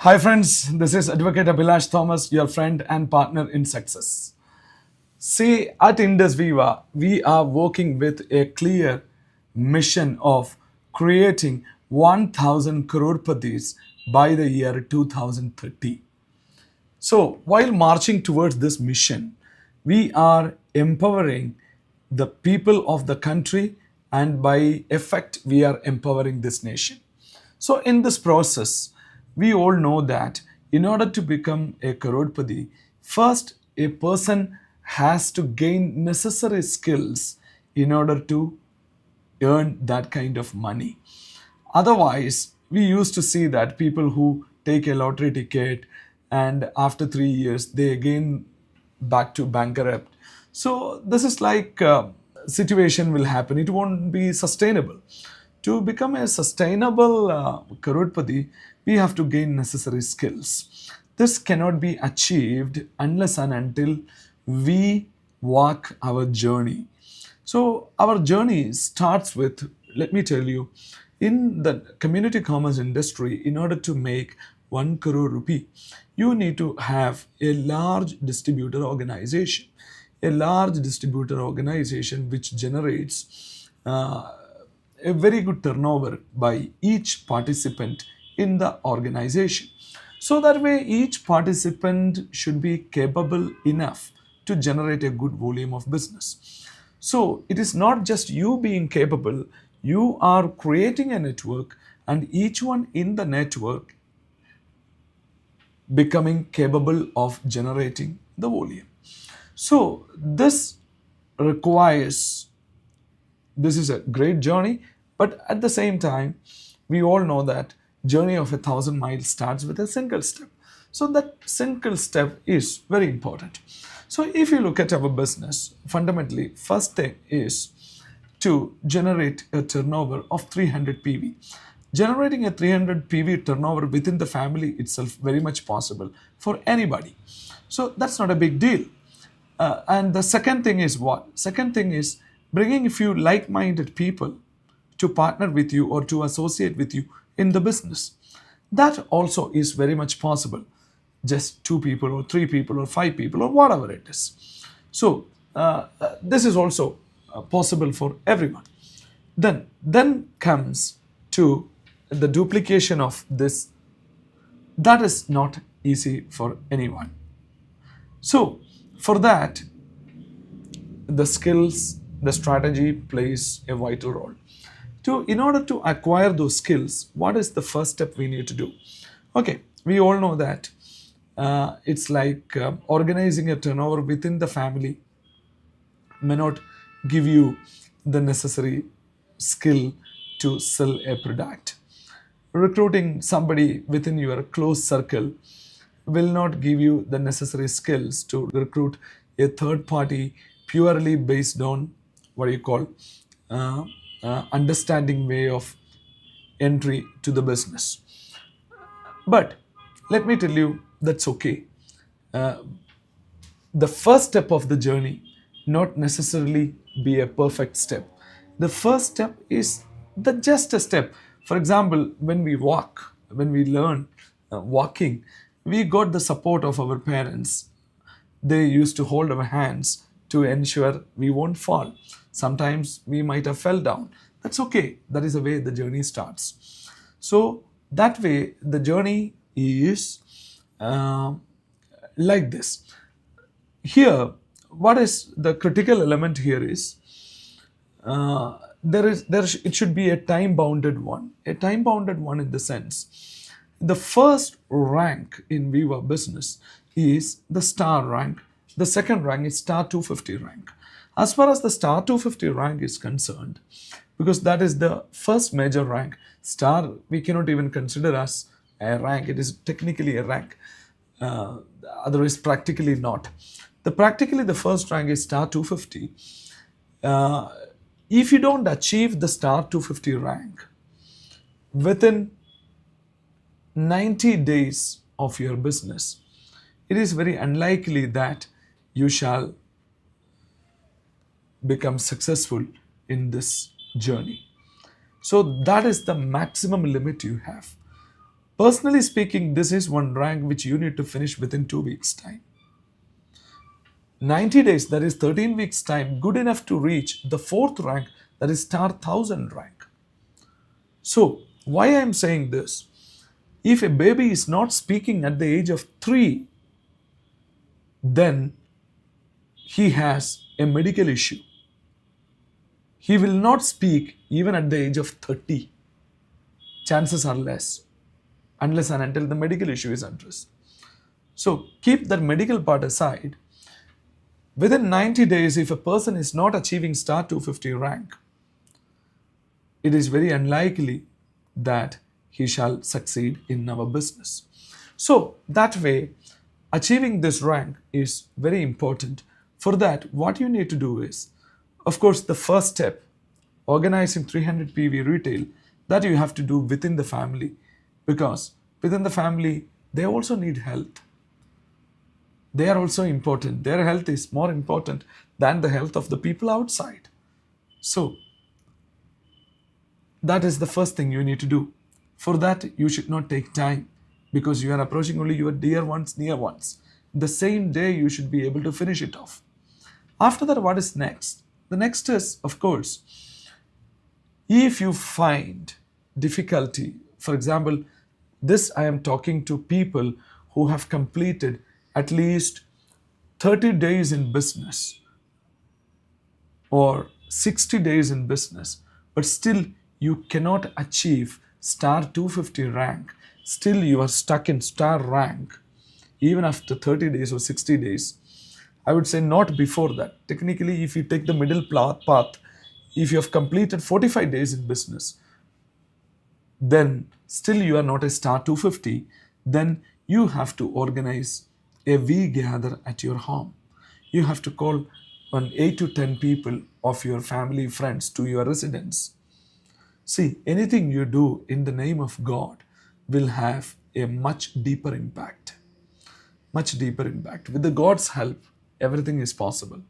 Hi friends, this is Advocate Abhilash Thomas, your friend and partner in success. See, at indusviva, we are working with a clear mission of creating 1000 crorepati's by the year 2030. So, while marching towards this mission, we are empowering the people of the country, and by effect, we are empowering this nation. So, in this process, we all know that in order to become a crorepati, first a person has to gain necessary skills in order to earn that kind of money. Otherwise, we used to see that people who take a lottery ticket and after 3 years they again back to bankrupt. So this is like situation will happen. It won't be sustainable. To become a sustainable crorepati, we have to gain necessary skills. This cannot be achieved unless and until we walk our journey. So our journey starts with, let me tell you, in the community commerce industry, in order to make 1 crore rupee, you need to have a large distributor organization. A large distributor organization which generates a very good turnover by each participant in the organization. So that way, each participant should be capable enough to generate a good volume of business. So it is not just you being capable, you are creating a network, and each one in the network becoming capable of generating the volume. So requires this is a great journey, but at the same time, we all know that journey of 1,000 miles starts with a single step. So that single step is very important. So if you look at our business, fundamentally, first thing is to generate a turnover of 300 PV. Generating a 300 PV turnover within the family itself very much possible for anybody. So that's not a big deal. And the second thing is what? Second thing is bringing a few like-minded people to partner with you or to associate with you in the business. That also is very much possible. Just 2 people or 3 people or 5 people or whatever it is. So this is also possible for everyone. Then comes to the duplication of this. That is not easy for anyone. So for that, the skills, the strategy plays a vital role. In order to acquire those skills, what is the first step we need to do? Okay, we all know that it's like organizing a turnover within the family may not give you the necessary skill to sell a product. Recruiting somebody within your close circle will not give you the necessary skills to recruit a third party purely based on what you call uh, understanding way of entry to the business. But let me tell you, that's okay. The first step of the journey not necessarily be a perfect step. The first step is the just a step. For example, when we walk, when we learn walking, we got the support of our parents. They used to hold our hands to ensure we won't fall. Sometimes we might have fell down. That's okay. That is the way the journey starts. So that way the journey is uh, like this. Here, what is the critical element here is it should be a time bounded one. A time bounded one in the sense the first rank in Viva business is the star rank. The second rank is star 250 rank. As far as the star 250 rank is concerned, because that is the first major rank, star we cannot even consider as a rank. It is technically a rank. Otherwise, practically not. The first rank is star 250. Uh, if you don't achieve the star 250 rank within 90 days of your business, it is very unlikely that you shall become successful in this journey. So that is the maximum limit you have. Personally speaking, this is one rank which you need to finish within 2 weeks' time. 90 days, that is 13 weeks' time, good enough to reach the fourth rank, that is star 1000 rank. So, why I am saying this? If a baby is not speaking at the age of 3, then he has a medical issue. He will not speak even at the age of 30. Chances are less, unless and until the medical issue is addressed. So keep that medical part aside. Within 90 days, if a person is not achieving star 250 rank, it is very unlikely that he shall succeed in our business. So that way, achieving this rank is very important. For that, what you need to do is, of course, the first step, organizing 300 PV retail, that you have to do within the family, because within the family, they also need health. They are also important. Their health is more important than the health of the people outside. So, that is the first thing you need to do. For that, you should not take time, because you are approaching only your dear ones, near ones. The same day, you should be able to finish it off. After that, what is next? The next is, of course, if you find difficulty, for example, this I am talking to people who have completed at least 30 days in business or 60 days in business, but still you cannot achieve star 250 rank. Still you are stuck in star rank even after 30 days or 60 days. I would say not before that. Technically, if you take the middle path, if you have completed 45 days in business, then still you are not a star 250, then you have to organize a V gather at your home. You have to call 8 to 10 people of your family, friends to your residence. See, anything you do in the name of God will have a much deeper impact. Much deeper impact. With the God's help, everything is possible.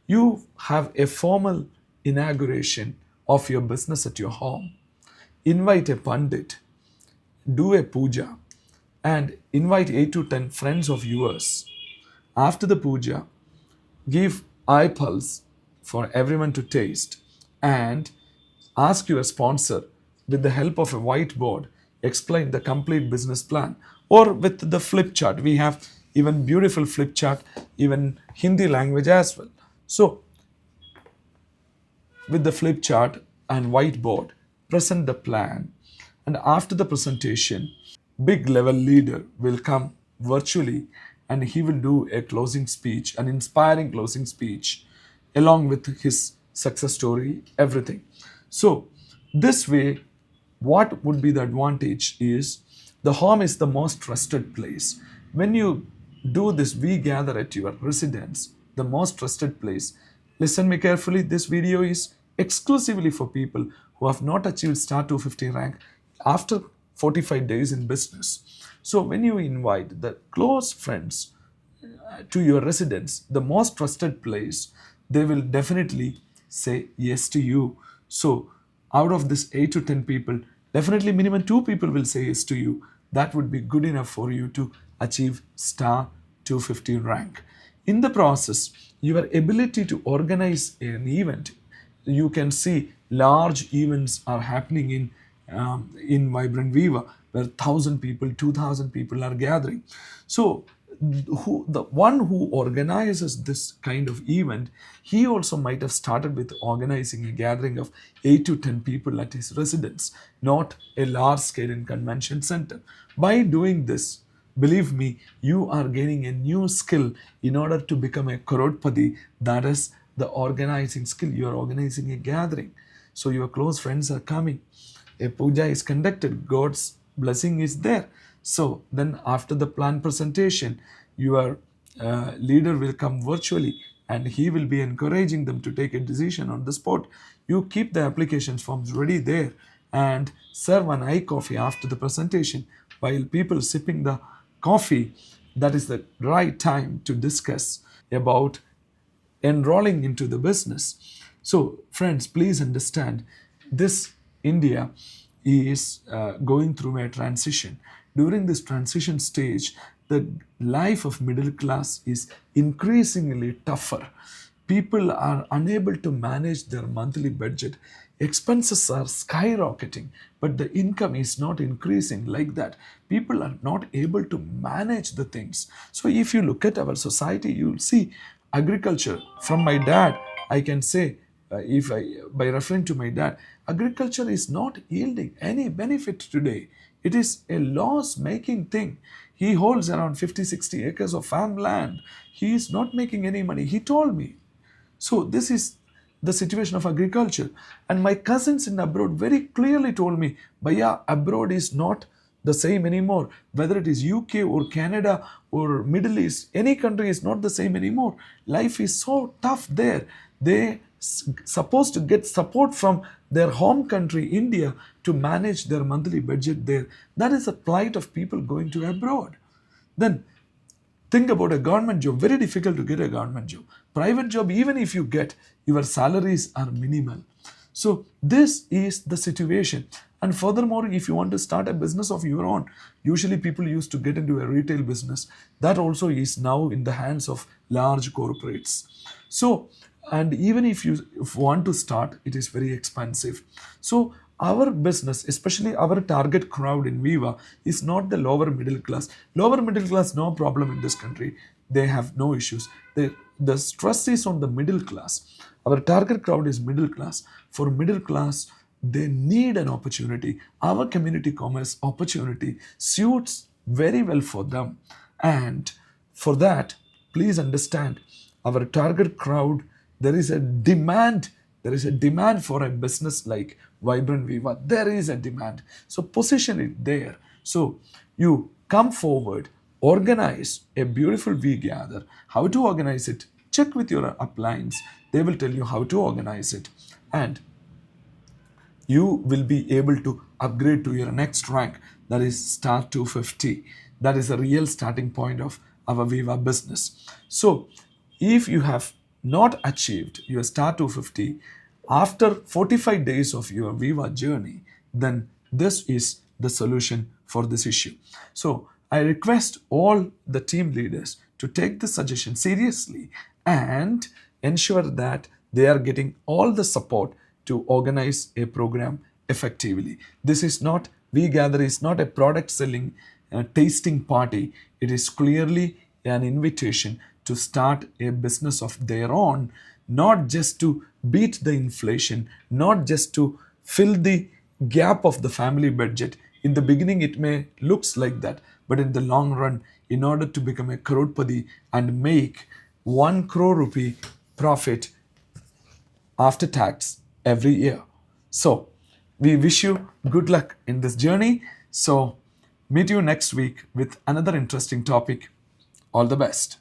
You have a formal inauguration of your business at your home. Invite a pandit, do a puja, and invite 8 to 10 friends of yours. After the puja, give eye pulse for everyone to taste, and ask your sponsor, with the help of a whiteboard, explain the complete business plan, or with the flip chart. We have even beautiful flip chart, even Hindi language as well. So with the flip chart and whiteboard, present the plan, and after the presentation, big level leader will come virtually and he will do a closing speech, an inspiring closing speech, along with his success story, everything. So this way, what would be the advantage is the home is the most trusted place. When you do this, we gather at your residence, the most trusted place. Listen me carefully, this video is exclusively for people who have not achieved star 250 rank after 45 days in business. So when you invite the close friends to your residence, the most trusted place, they will definitely say yes to you. So out of this 8 to 10 people, definitely minimum 2 people will say yes to you. That would be good enough for you to achieve star 250 rank. In the process, your ability to organize an event, you can see large events are happening in VibrantViva, where 1,000 people, 2,000 people are gathering. So the one who organizes this kind of event, he also might have started with organizing a gathering of 8 to 10 people at his residence, not a large scale in convention center. By doing this, believe me, you are gaining a new skill in order to become a crorepati. That is the organizing skill. You are organizing a gathering. So your close friends are coming. A puja is conducted. God's blessing is there. So then after the plan presentation, your leader will come virtually and he will be encouraging them to take a decision on the spot. You keep the application forms ready there and serve an eye coffee after the presentation. While people sipping the coffee, that is the right time to discuss about enrolling into the business. So friends, please understand, this India is going through a transition. During this transition stage, the life of middle class is increasingly tougher. People are unable to manage their monthly budget. Expenses are skyrocketing, but the income is not increasing like that. People are not able to manage the things. So, if you look at our society, you'll see agriculture. From my dad, I can say, if I by referring to my dad, agriculture is not yielding any benefit today. It is a loss making thing. He holds around 50, 60 acres of farmland. He is not making any money. He told me. So this is the situation of agriculture. And my cousins in abroad very clearly told me, Bhaiya, abroad is not the same anymore. Whether it is UK or Canada or Middle East, any country is not the same anymore. Life is so tough there. They supposed to get support from their home country, India, to manage their monthly budget there. That is the plight of people going to abroad. Then think about a government job. Very difficult to get a government job. Private job, even if you get, your salaries are minimal. So this is the situation. And furthermore, if you want to start a business of your own, usually people used to get into a retail business. That also is now in the hands of large corporates. So, and even if you want to start, it is very expensive. So our business, especially our target crowd in Viva, is not the lower middle class. Lower middle class, no problem in this country. They have no issues. The stress is on the middle class. Our target crowd is middle class. For middle class, they need an opportunity. Our community commerce opportunity suits very well for them. And for that, please understand, our target crowd, there is a demand. There is a demand for a business like VibrantViva. There is a demand. So position it there. So you come forward, organize a beautiful V gather. How to organize it? Check with your uplines. They will tell you how to organize it. And you will be able to upgrade to your next rank, that is star 250. That is the real starting point of our Viva business. So if you have not achieved your star 250 after 45 days of your Viva journey, then this is the solution for this issue. So I request all the team leaders to take the suggestion seriously and ensure that they are getting all the support to organize a program effectively. This is not, We Gather is not a product selling tasting party. It is clearly an invitation to start a business of their own, not just to beat the inflation, not just to fill the gap of the family budget. In the beginning, it may looks like that, but in the long run, in order to become a crorepati and make 1 crore rupee profit after tax every year. So we wish you good luck in this journey. So meet you next week with another interesting topic. All the best.